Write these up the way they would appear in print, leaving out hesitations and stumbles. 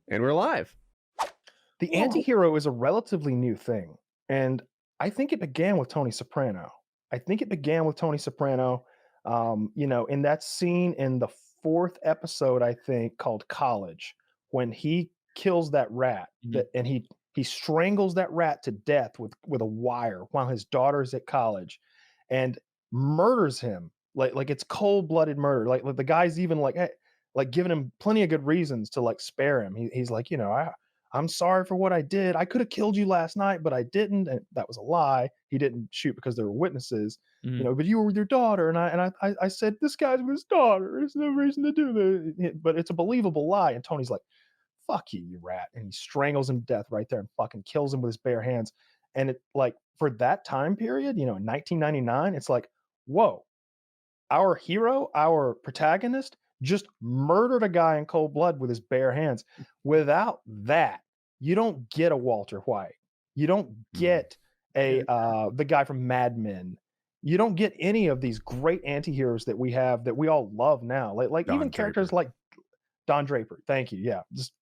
And we're live. The anti-hero is a relatively new thing, and I think it began with Tony Soprano. In that scene in the 4th episode, I think, called College, when he kills that rat and he strangles that rat to death with a wire while his daughter's at college and murders him like it's cold-blooded murder. Like the guy's even like, hey, like giving him plenty of good reasons to like spare him. He's like, I'm sorry for what I did. I could have killed you last night, but I didn't. And that was a lie. He didn't shoot because there were witnesses, but you were with your daughter. And I said, this guy's with his daughter. There's no reason to do this. But it's a believable lie. And Tony's like, fuck you, you rat. And he strangles him to death right there and fucking kills him with his bare hands. And it like for that time period, in 1999, it's like, whoa, our hero, our protagonist just murdered a guy in cold blood with his bare hands. Without that, you don't get a Walter White. You don't get the guy from Mad Men. You don't get any of these great anti-heroes that we have that we all love now. Like Don even characters Draper. like Don Draper. Thank you. Yeah. Just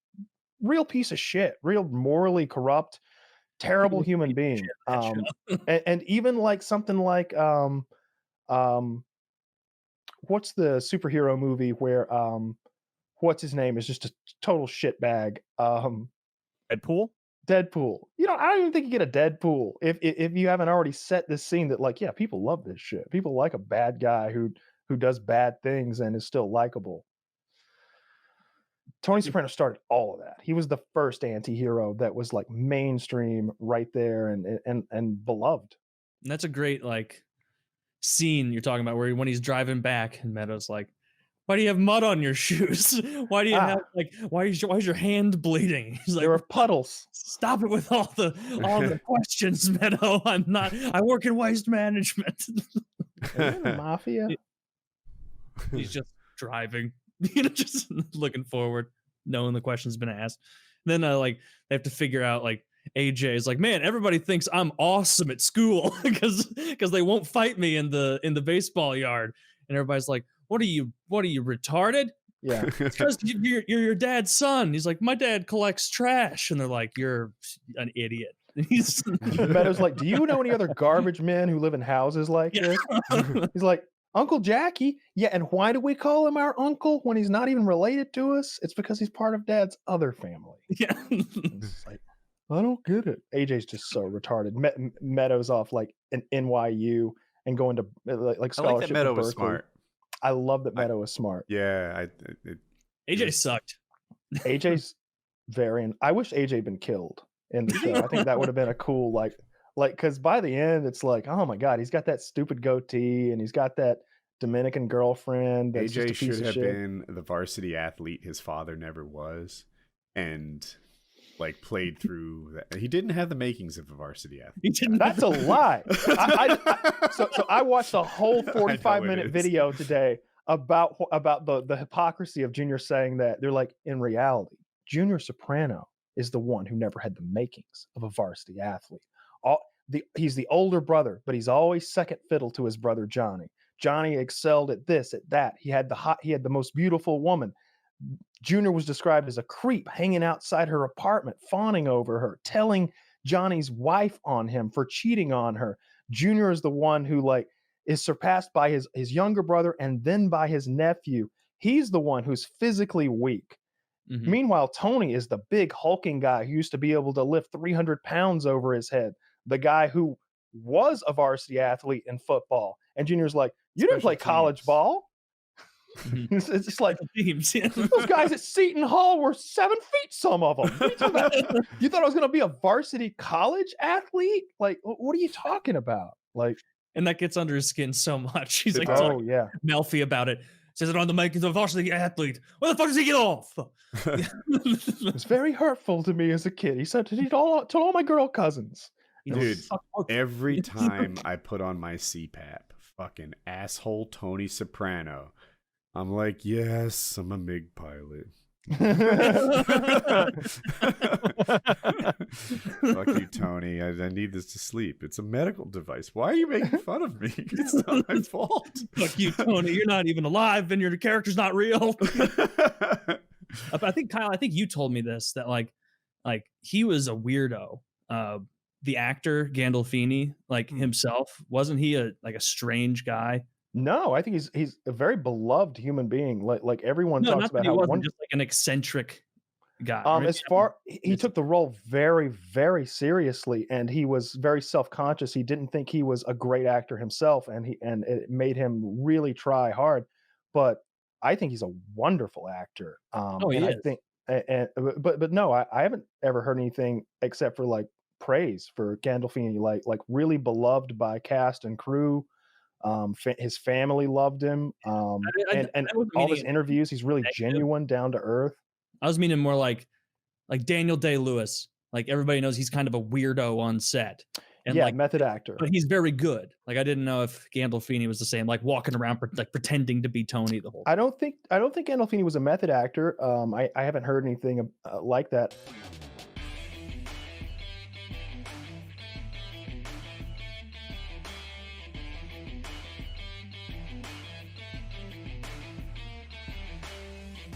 real piece of shit, real morally corrupt, terrible human being. And even like something like what's the superhero movie where what's his name is just a total shitbag? Deadpool? Deadpool. I don't even think you get a Deadpool if you haven't already set this scene that like, yeah, people love this shit. People like a bad guy who does bad things and is still likable. Tony Soprano started all of that. He was the first anti-hero that was like mainstream right there and beloved. And that's a great like scene you're talking about where when he's driving back and Meadow's like, why do you have mud on your shoes? Why do you have like why is your hand bleeding? He's like, there are puddles. Stop it with all the questions, Meadow. I work in waste management. The mafia. He's just driving, just looking forward, knowing the question's been asked. And then like they have to figure out like AJ is like, man, everybody thinks I'm awesome at school because they won't fight me in the baseball yard. And everybody's like, what are you retarded? Yeah. It's because you're your dad's son. He's like, my dad collects trash. And they're like, you're an idiot. Meadow's like, do you know any other garbage men who live in houses like this? He's like, Uncle Jackie. Yeah, and why do we call him our uncle when he's not even related to us? It's because he's part of Dad's other family. Yeah. It's like, I don't get it. AJ's just so retarded. Meadows off like an NYU and going to like scholarship. I like that Meadow to was Berkeley. smart. I love that Meadow was smart. Yeah, AJ sucked. AJ's I wish AJ had been killed in the show. I think that would have been a cool like because by the end it's like, oh my god, he's got that stupid goatee and he's got that Dominican girlfriend. That's AJ just a piece should of have shit. been the varsity athlete his father never was, and like played through that. He didn't have the makings of a varsity athlete. That's a lie. So I watched a whole 45-minute video today about the hypocrisy of Junior saying that. They're like, in reality, Junior Soprano is the one who never had the makings of a varsity athlete. He's the older brother, but he's always second fiddle to his brother Johnny. Johnny excelled at this, at that. He had the most beautiful woman. Junior was described as a creep hanging outside her apartment, fawning over her, telling Johnny's wife on him for cheating on her. Junior is the one who like is surpassed by his younger brother and then by his nephew. He's the one who's physically weak. Mm-hmm. Meanwhile, Tony is the big hulking guy who used to be able to lift 300 pounds over his head. The guy who was a varsity athlete in football. And Junior's like, you didn't play college ball. It's just like those guys at Seton Hall were 7 feet, some of them. What are you talking about? You thought I was going to be a varsity college athlete? Like, what are you talking about? Like, and that gets under his skin so much. He's like, Melfi about it. Says it on the makings of a varsity athlete. Where the fuck does he get off? It's very hurtful to me as a kid. He said to all my girl cousins. Dude, every time I put on my CPAP, fucking asshole Tony Soprano, I'm like, yes, I'm a MiG pilot. Fuck you, Tony. I need this to sleep. It's a medical device. Why are you making fun of me? It's not my fault. Fuck you, Tony. You're not even alive and your character's not real. I think Kyle, I think you told me this that like he was a weirdo. The actor Gandolfini, like himself, wasn't he a strange guy? No, I think he's a very beloved human being. Like everyone No, talks not that about he how wasn't, one just like an eccentric guy. Right? as far he It's- took the role very, very seriously, and he was very self-conscious. He didn't think he was a great actor himself, and it made him really try hard. But I think he's a wonderful actor. Oh, he And I is. think, but no, I haven't ever heard anything except for like praise for Gandolfini, like really beloved by cast and crew. His family loved him, and I wasn't all meaning his it interviews, he's really negative. genuine, down to earth. I was meaning more like Daniel Day-Lewis. Like everybody knows he's kind of a weirdo on set, and Yeah, method actor. but he's very good. Like I didn't know if Gandolfini was the same, like walking around like pretending to be Tony the whole time. I don't think Gandolfini was a method actor. I haven't heard anything like that.